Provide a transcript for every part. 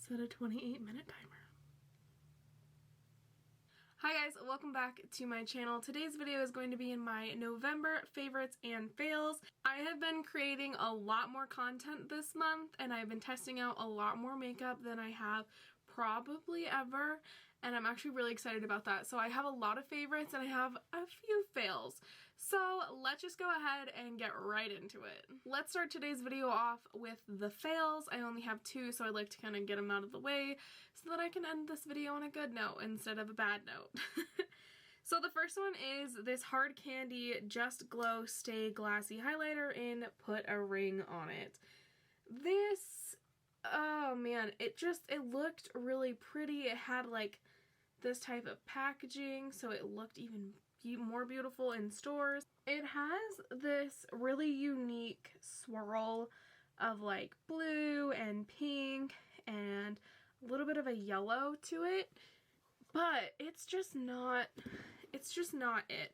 Set a 28-minute timer. Hi guys, welcome back to my channel. Today's video is going to be in my November favorites and fails. I have been creating a lot more content this month and I've been testing out a lot more makeup than I have probably ever, and I'm actually really excited about that. So I have a lot of favorites and I have a few fails. So let's just go ahead and get right into it. Let's start today's video off with the fails. I only have two, so I'd like to kind of get them out of the way so that I can end this video on a good note instead of a bad note. So the first one is this Hard Candy Just Glow Stay Glassy highlighter in Put a Ring on It. This, oh man, it looked really pretty. It had like this type of packaging, so it looked even more beautiful in stores. It has this really unique swirl of like blue and pink and a little bit of a yellow to it, but it's just not it.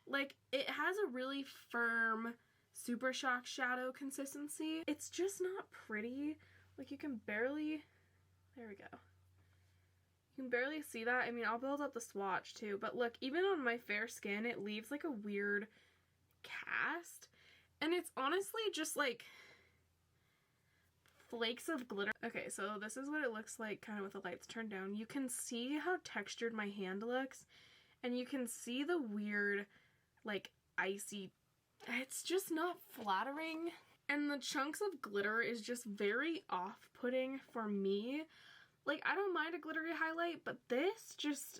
Like, it has a really firm Super Shock shadow consistency. It's just not pretty. Like, you can barely, there we go. You can barely see that. I mean, I'll build up the swatch too, but look, even on my fair skin, it leaves like a weird cast. And it's honestly just like flakes of glitter. Okay, so this is what it looks like kind of with the lights turned down. You can see how textured my hand looks, and you can see the weird like icy, it's just not flattering. And the chunks of glitter is just very off-putting for me. Like, I don't mind a glittery highlight, but this just,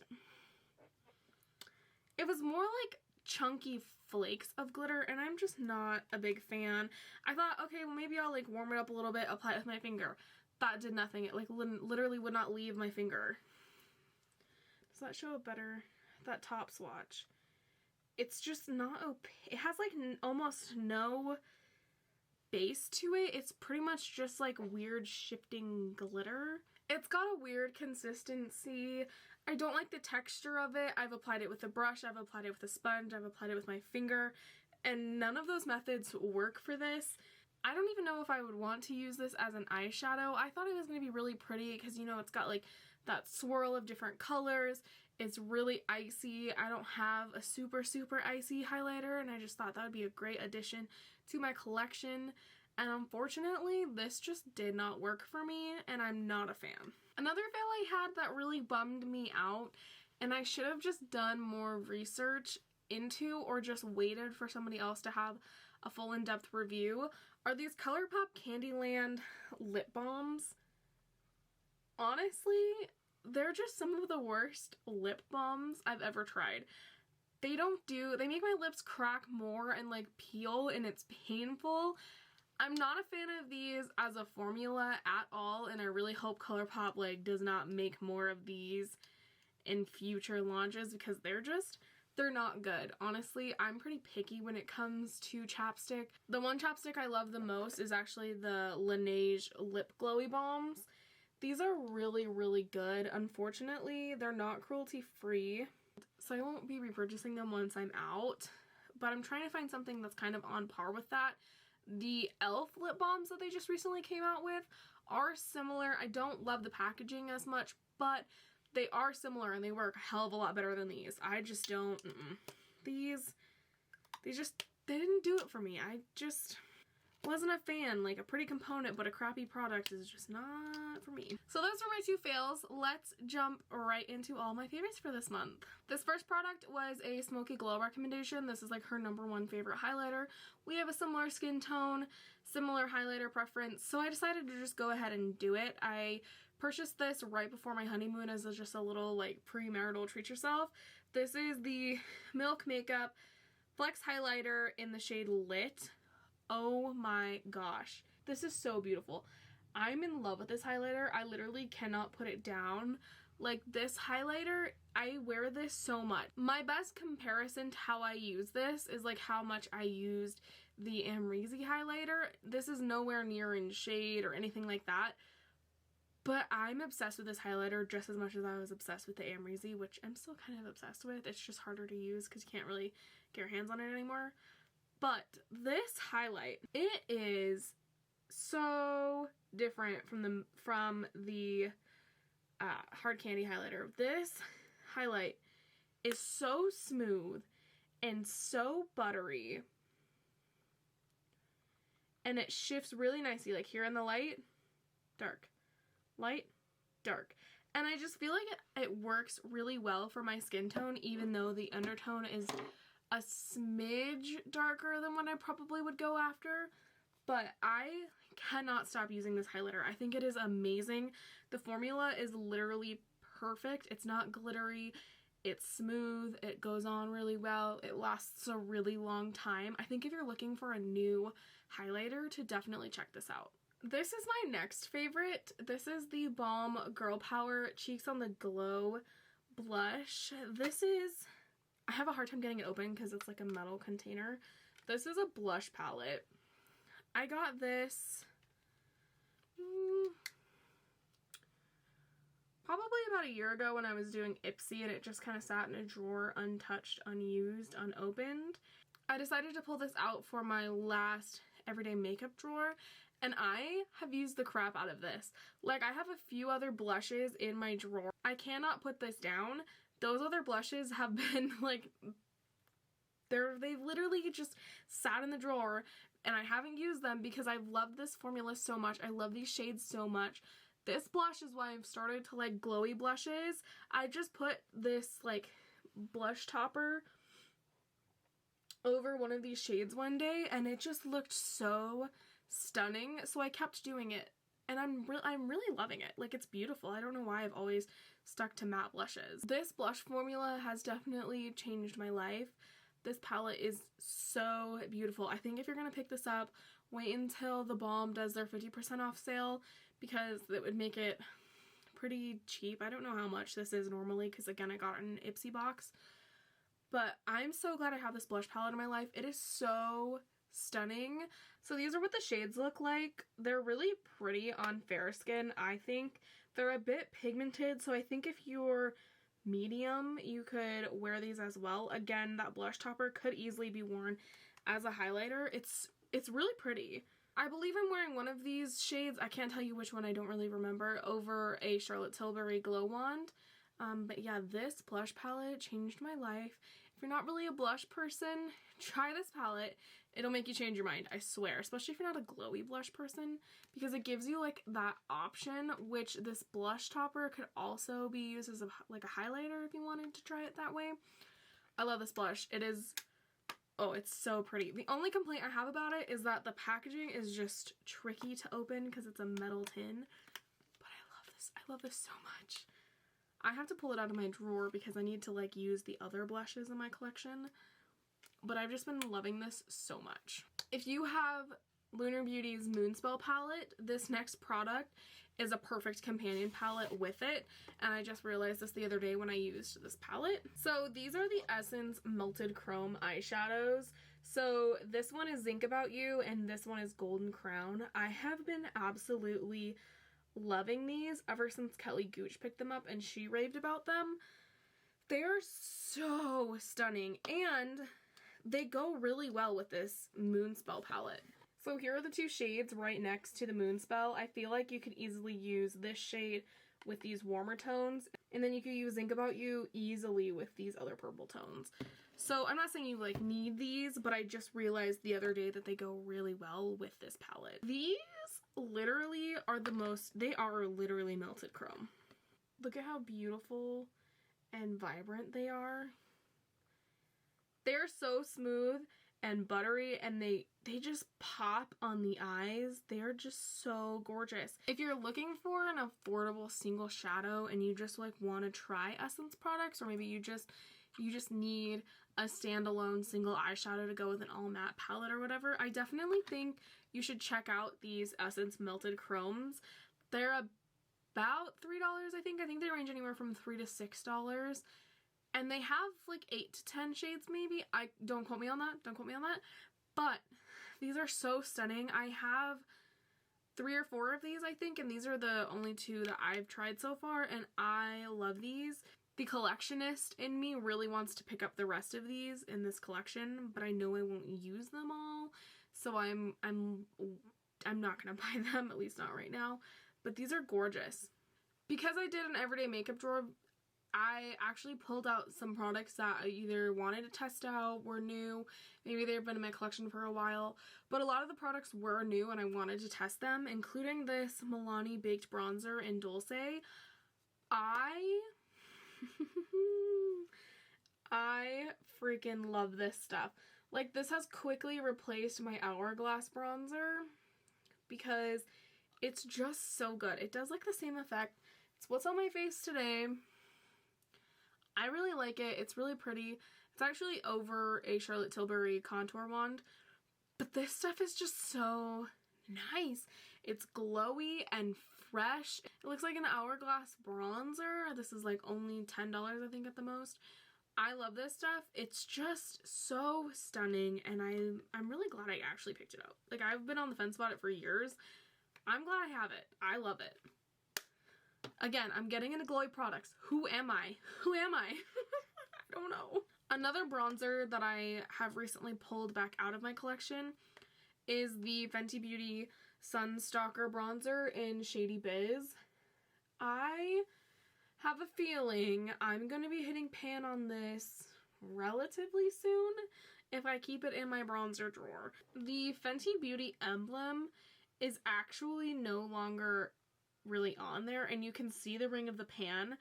it was more like chunky flakes of glitter, and I'm just not a big fan. I thought, okay, well maybe I'll like warm it up a little bit, apply it with my finger. That did nothing. It like literally would not leave my finger. Does that show a better, that top swatch? It's just not opaque. It has like almost no base to it. It's pretty much just like weird shifting glitter. It's got a weird consistency. I don't like the texture of it. I've applied it with a brush, I've applied it with a sponge, I've applied it with my finger, and none of those methods work for this. I don't even know if I would want to use this as an eyeshadow. I thought it was going to be really pretty because, you know, it's got like that swirl of different colors. It's really icy. I don't have a super icy highlighter, and I just thought that would be a great addition to my collection. And unfortunately, this just did not work for me, and I'm not a fan. Another fail I had that really bummed me out, and I should have just done more research into or just waited for somebody else to have a full in-depth review, are these ColourPop Candyland lip balms. Honestly, they're just some of the worst lip balms I've ever tried. They make my lips crack more and like peel, and it's painful. I'm not a fan of these as a formula at all, and I really hope ColourPop like does not make more of these in future launches because they're not good. Honestly, I'm pretty picky when it comes to chapstick. The one chapstick I love the most is actually the Laneige Lip Glowy Balms. These are really good. Unfortunately, they're not cruelty free, so I won't be repurchasing them once I'm out, but I'm trying to find something that's kind of on par with that. The e.l.f. lip balms that they just recently came out with are similar. I don't love the packaging as much, but they are similar and they work a hell of a lot better than these. I just don't, These they didn't do it for me. I just wasn't a fan. Like, a pretty component but a crappy product is just not for me. So those were my two fails. Let's jump right into all my favorites for this month. This first product was a Smoky Glow recommendation. This is like her #1 favorite highlighter. We have a similar skin tone, similar highlighter preference, so I decided to just go ahead and do it. I purchased this right before my honeymoon as just a little like premarital treat yourself. This is the Milk Makeup Flex Highlighter in the shade Lit. Oh my gosh, this is so beautiful. I'm in love with this highlighter. I literally cannot put it down. Like, this highlighter, I wear this so much. My best comparison to how I use this is like how much I used the Amrezy highlighter. This is nowhere near in shade or anything like that, but I'm obsessed with this highlighter just as much as I was obsessed with the Amrezy, which I'm still kind of obsessed with. It's just harder to use because you can't really get your hands on it anymore. But this highlight, it is so different from the hard candy highlighter. This highlight is so smooth and so buttery, and it shifts really nicely, like here in the light, dark, light, dark. And I just feel like it works really well for my skin tone, even though the undertone is a smidge darker than what I probably would go after. But I cannot stop using this highlighter. I think it is amazing. The formula is literally perfect. It's not glittery. It's smooth. It goes on really well. It lasts a really long time. I think if you're looking for a new highlighter, to definitely check this out. This is my next favorite. This is the Balm Girl Power Cheeks on the Glow blush. This is, I have a hard time getting it open because it's like a metal container. This is a blush palette. I got this probably about a year ago when I was doing Ipsy, and it just kind of sat in a drawer untouched, unused, unopened. I decided to pull this out for my last everyday makeup drawer, and I have used the crap out of this. Like, I have a few other blushes in my drawer. I cannot put this down. Those other blushes have been like, they've literally just sat in the drawer, and I haven't used them because I've loved this formula so much. I love these shades so much. This blush is why I've started to like glowy blushes. I just put this like blush topper over one of these shades one day, and it just looked so stunning, so I kept doing it, and I'm really loving it. Like, it's beautiful. I don't know why I've always stuck to matte blushes. This blush formula has definitely changed my life. This palette is so beautiful. I think if you're gonna pick this up, wait until the Balm does their 50% off sale, because it would make it pretty cheap. I don't know how much this is normally because, again, I got it in an Ipsy box, but I'm so glad I have this blush palette in my life. It is so stunning. So these are what the shades look like. They're really pretty on fair skin, I think. They're a bit pigmented, so I think if you're medium, you could wear these as well. Again, that blush topper could easily be worn as a highlighter. It's really pretty. I believe I'm wearing one of these shades, I can't tell you which one, I don't really remember, over a Charlotte Tilbury Glow Wand. But yeah, this blush palette changed my life. If you're not really a blush person, try this palette. It'll make you change your mind, I swear. Especially if you're not a glowy blush person, because it gives you like that option, which this blush topper could also be used as like a highlighter if you wanted to try it that way. I love this blush. It is, oh, it's so pretty. The only complaint I have about it is that the packaging is just tricky to open because it's a metal tin. But I love this. I love this so much. I have to pull it out of my drawer because I need to like use the other blushes in my collection. But I've just been loving this so much. If you have Lunar Beauty's Moonspell palette, this next product is a perfect companion palette with it. And I just realized this the other day when I used this palette. So these are the Essence Melted Chrome eyeshadows. So this one is Think About You and this one is Golden Crown. I have been absolutely loving these ever since Kelly Gooch picked them up and she raved about them. They are so stunning, and they go really well with this Moonspell palette. So here are the two shades right next to the Moonspell. I feel like you could easily use this shade with these warmer tones, and then you could use Think About You easily with these other purple tones. So I'm not saying you like need these, but I just realized the other day that they go really well with this palette. These literally are they are literally melted chrome. Look at how beautiful and vibrant they are. They're so smooth and buttery, and they just pop on the eyes. They're just so gorgeous. If you're looking for an affordable single shadow and you just like want to try Essence products, or maybe you just need a standalone single eyeshadow to go with an all matte palette or whatever, I definitely think you should check out these Essence Melted Chromes. They're about $3, I think. I think they range anywhere from $3 to $6. And they have like 8 to 10 shades maybe. Don't quote me on that. Don't quote me on that. But these are so stunning. I have 3 or 4 of these, I think, and these are the only 2 that I've tried so far, and I love these. The collectionist in me really wants to pick up the rest of these in this collection, but I know I won't use them all. So I'm I'm not going to buy them, at least not right now. But these are gorgeous. Because I did an everyday makeup drawer, I actually pulled out some products that I either wanted to test out, were new, maybe they've been in my collection for a while, but a lot of the products were new and I wanted to test them, including this Milani Baked Bronzer in Dulce. I freaking love this stuff. Like, this has quickly replaced my Hourglass bronzer because it's just so good. It does like the same effect. It's what's on my face today. I really like it. It's really pretty. It's actually over a Charlotte Tilbury contour wand. But this stuff is just so nice. It's glowy and fresh. It looks like an Hourglass bronzer. This is like only $10, I think, at the most. I love this stuff. It's just so stunning, and I'm really glad I actually picked it up. Like, I've been on the fence about it for years. I'm glad I have it. I love it. Again, I'm getting into glowy products. Who am I? Who am I? I don't know. Another bronzer that I have recently pulled back out of my collection is the Fenty Beauty Sunstalker bronzer in Shady Biz. I have a feeling I'm going to be hitting pan on this relatively soon if I keep it in my bronzer drawer. The Fenty Beauty emblem is actually no longer really on there, and you can see the ring of the pan.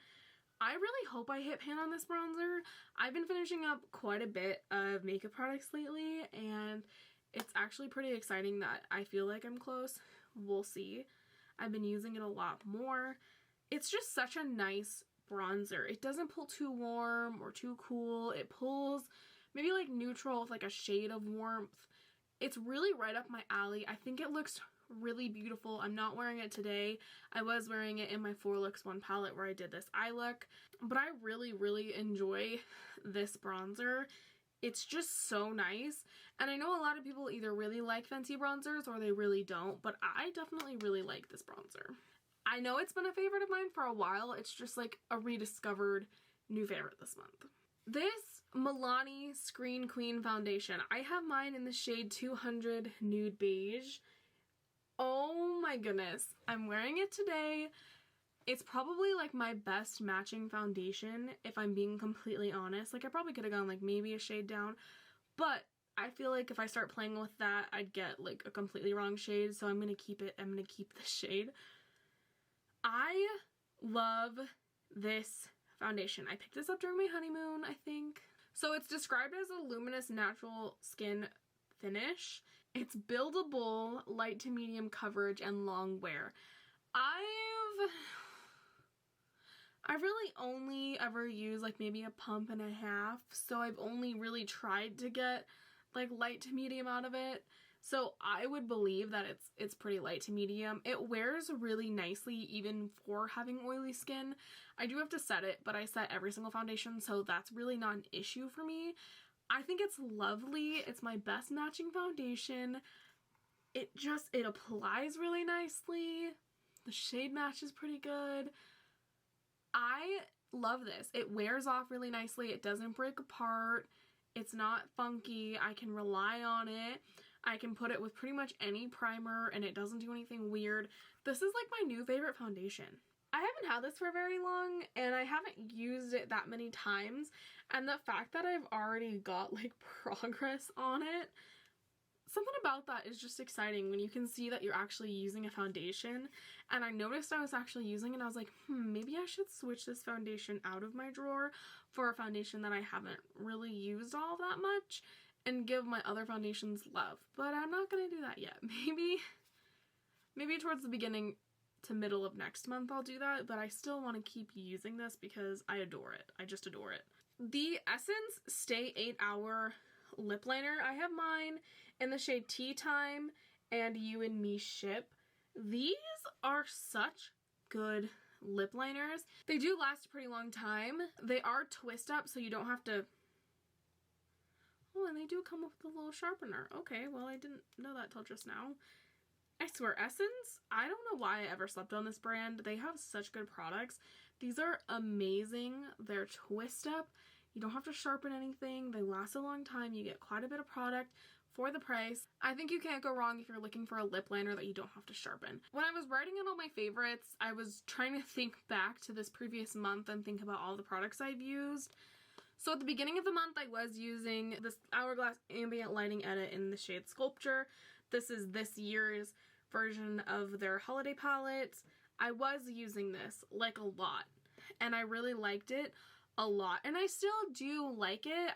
I really hope I hit pan on this bronzer. I've been finishing up quite a bit of makeup products lately, and it's actually pretty exciting that I feel like I'm close. We'll see. I've been using it a lot more. It's just such a nice bronzer. It doesn't pull too warm or too cool. It pulls maybe like neutral with like a shade of warmth. It's really right up my alley. I think it looks really beautiful. I'm not wearing it today. I was wearing it in my 4 Looks 1 palette where I did this eye look, but I really enjoy this bronzer. It's just so nice, and I know a lot of people either really like Fenty bronzers or they really don't, but I definitely really like this bronzer. I know it's been a favorite of mine for a while. It's just like a rediscovered new favorite this month. This Milani Screen Queen foundation. I have mine in the shade 200 Nude Beige. Oh my goodness. I'm wearing it today. It's probably like my best matching foundation, if I'm being completely honest. Like, I probably could have gone like maybe a shade down, but I feel like if I start playing with that, I'd get like a completely wrong shade, so I'm gonna keep it. I'm gonna keep this shade. I love this foundation. I picked this up during my honeymoon, I think. So it's described as a luminous natural skin finish. It's buildable, light to medium coverage, and long wear. I've really only ever used like maybe a pump and a half, so I've only really tried to get like light to medium out of it. So I would believe that it's pretty light to medium. It wears really nicely even for having oily skin. I do have to set it, but I set every single foundation, so that's really not an issue for me. I think it's lovely. It's my best matching foundation. It applies really nicely. The shade match is pretty good. I love this. It wears off really nicely. It doesn't break apart. It's not funky. I can rely on it. I can put it with pretty much any primer and it doesn't do anything weird. This is like my new favorite foundation. I haven't had this for very long and I haven't used it that many times, and the fact that I've already got like progress on it, something about that is just exciting when you can see that you're actually using a foundation. And I noticed I was actually using it and I was like, maybe I should switch this foundation out of my drawer for a foundation that I haven't really used all that much and give my other foundations love. But I'm not gonna do that yet. Maybe towards the beginning to middle of next month I'll do that, but I still want to keep using this because I adore it. I just adore it. The Essence Stay 8 Hour Lip Liner. I have mine in the shade Tea Time and You and Me Ship. These are such good lip liners. They do last a pretty long time. They are twist up, so you don't have to... Oh, and they do come with a little sharpener. Okay, well, I didn't know that till just now. I swear, Essence, I don't know why I ever slept on this brand. They have such good products. These are amazing. They're twist up. You don't have to sharpen anything. They last a long time. You get quite a bit of product for the price. I think you can't go wrong if you're looking for a lip liner that you don't have to sharpen. When I was writing in all my favorites, I was trying to think back to this previous month and think about all the products I've used. So at the beginning of the month, I was using this Hourglass Ambient Lighting Edit in the shade Sculpture. This is this year's version of their holiday palettes. I was using this like a lot, and I really liked it a lot, and I still do like it.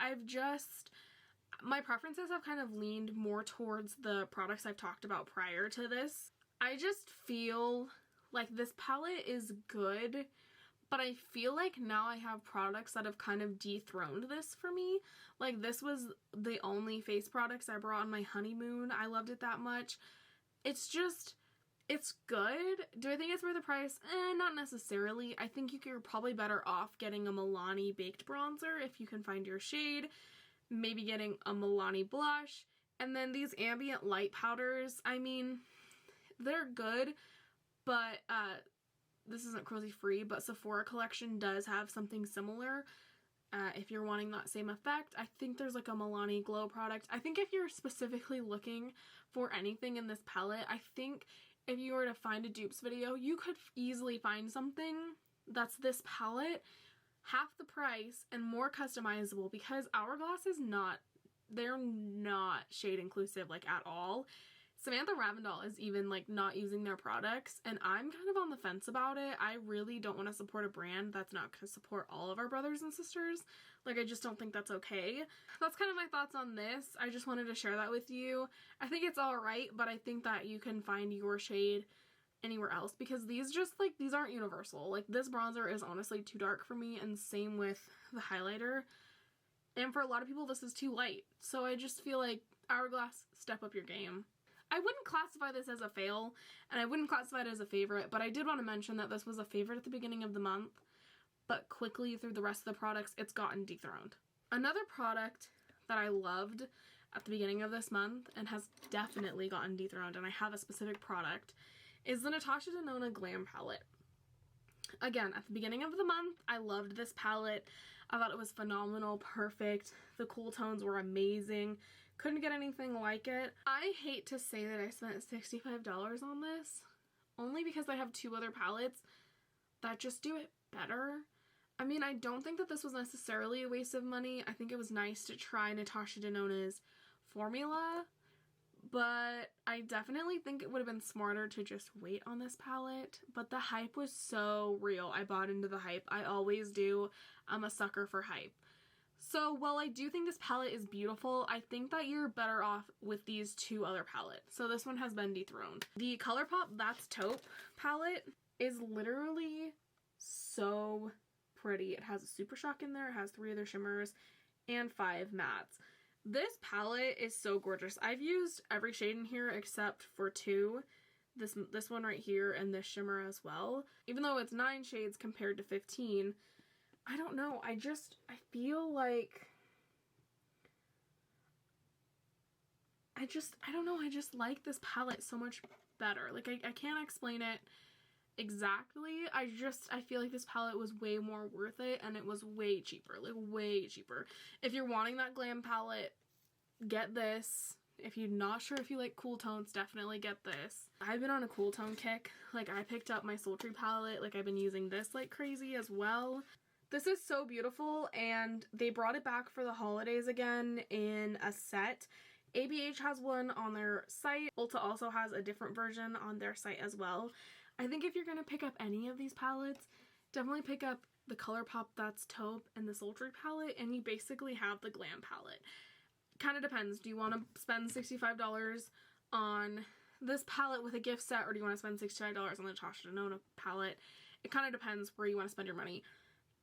My preferences have kind of leaned more towards the products I've talked about prior to this. I just feel like this palette is good, but I feel like now I have products that have kind of dethroned this for me. Like, this was the only face products I brought on my honeymoon. I loved it that much. It's good. Do I think it's worth the price? Not necessarily. I think you're probably better off getting a Milani baked bronzer if you can find your shade. Maybe getting a Milani blush. And then these ambient light powders, I mean, they're good, but this isn't cruelty free, but Sephora collection does have something similar. If you're wanting that same effect, I think there's like a Milani Glow product. I think if you're specifically looking for anything in this palette, I think if you were to find a dupes video, you could easily find something that's this palette, half the price, and more customizable, because Hourglass they're not shade inclusive like at all. Samantha Ravindal is even like not using their products, and I'm kind of on the fence about it. I really don't want to support a brand that's not going to support all of our brothers and sisters. Like, I just don't think that's okay. That's kind of my thoughts on this. I just wanted to share that with you. I think it's alright, but I think that you can find your shade anywhere else, because these aren't universal. Like, this bronzer is honestly too dark for me, and same with the highlighter. And for a lot of people, this is too light. So I just feel like, Hourglass, step up your game. I wouldn't classify this as a fail, and I wouldn't classify it as a favorite, but I did want to mention that this was a favorite at the beginning of the month, but quickly through the rest of the products, it's gotten dethroned. Another product that I loved at the beginning of this month, and has definitely gotten dethroned, and I have a specific product, is the Natasha Denona Glam Palette. Again, at the beginning of the month, I loved this palette. I thought it was phenomenal, perfect. The cool tones were amazing. Couldn't get anything like it. I hate to say that I spent $65 on this, only because I have two other palettes that just do it better. I mean, I don't think that this was necessarily a waste of money. I think it was nice to try Natasha Denona's formula, but I definitely think it would have been smarter to just wait on this palette. But the hype was so real. I bought into the hype. I always do. I'm a sucker for hype. So while I do think this palette is beautiful, I think that you're better off with these two other palettes. So this one has been dethroned. The ColourPop That's Taupe palette is literally so pretty. It has a Super Shock in there, it has 3 other shimmers, and 5 mattes. This palette is so gorgeous. I've used every shade in here except for 2. This one right here and this shimmer as well. Even though it's 9 shades compared to 15, I don't know, I feel like, I don't know, I just like this palette so much better. Like, I can't explain it exactly. I feel like this palette was way more worth it, and it was way cheaper, like way cheaper. If you're wanting that glam palette, get this. If you're not sure if you like cool tones, definitely get this. I've been on a cool tone kick. Like, I picked up my Sultry palette, like I've been using this like crazy as well. This is so beautiful, and they brought it back for the holidays again in a set. ABH has one on their site. Ulta also has a different version on their site as well. I think if you're going to pick up any of these palettes, definitely pick up the ColourPop That's Taupe and the Sultry palette, and you basically have the glam palette. Kind of depends. Do you want to spend $65 on this palette with a gift set, or do you want to spend $65 on the Natasha Denona palette? It kind of depends where you want to spend your money.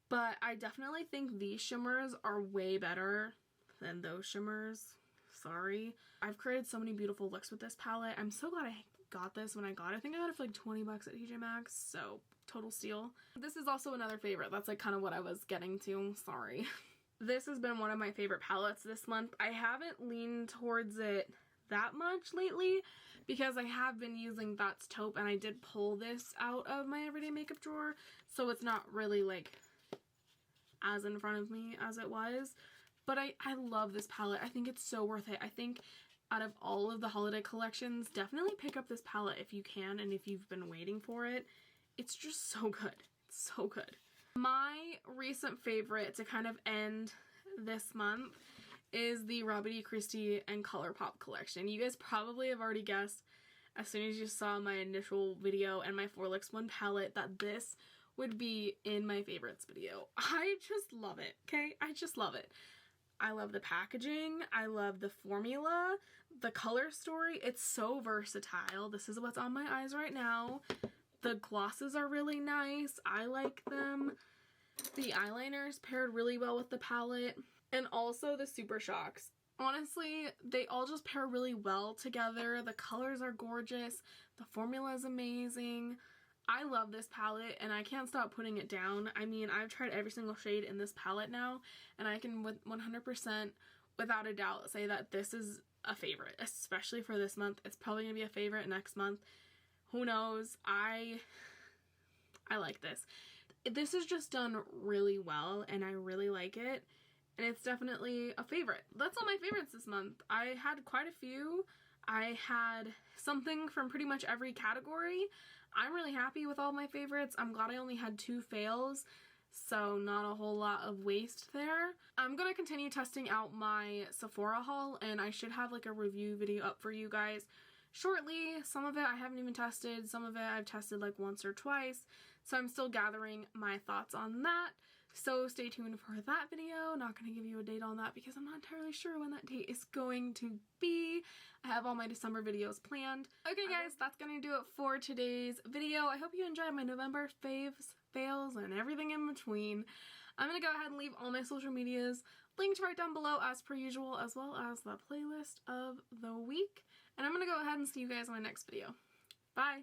But I definitely think these shimmers are way better than those shimmers. Sorry. I've created so many beautiful looks with this palette. I'm so glad I got this when I got it. I think I got it for like 20 bucks at TJ Maxx, so total steal. This is also another favorite. That's like kind of what I was getting to. Sorry. This has been one of my favorite palettes this month. I haven't leaned towards it that much lately because I have been using That's Taupe, and I did pull this out of my everyday makeup drawer, so it's not really like as in front of me as it was. But I love this palette. I think it's so worth it. I think out of all of the holiday collections, definitely pick up this palette if you can and if you've been waiting for it. It's just so good. It's so good. My recent favorite to kind of end this month is the Robert E. Christie and ColourPop collection. You guys probably have already guessed as soon as you saw my initial video and my 4LX1 palette that this would be in my favorites video. I just love it, okay? I just love it. I love the packaging. I love the formula, the color story. It's so versatile. This is what's on my eyes right now. The glosses are really nice. I like them. The eyeliners paired really well with the palette. And also the Super Shocks. Honestly, they all just pair really well together. The colors are gorgeous. The formula is amazing. I love this palette and I can't stop putting it down. I mean, I've tried every single shade in this palette now, and I can with 100% without a doubt say that this is a favorite, especially for this month. It's probably going to be a favorite next month. Who knows? I like this. This is just done really well and I really like it. And it's definitely a favorite. That's all my favorites this month. I had quite a few. I had something from pretty much every category. I'm really happy with all my favorites. I'm glad I only had 2 fails, so not a whole lot of waste there. I'm gonna continue testing out my Sephora haul, and I should have like a review video up for you guys shortly. Some of it I haven't even tested. Some of it I've tested like once or twice, so I'm still gathering my thoughts on that. So stay tuned for that video. Not going to give you a date on that because I'm not entirely sure when that date is going to be. I have all my December videos planned. Okay guys, that's going to do it for today's video. I hope you enjoyed my November faves, fails, and everything in between. I'm going to go ahead and leave all my social medias linked right down below as per usual, as well as the playlist of the week. And I'm going to go ahead and see you guys in my next video. Bye!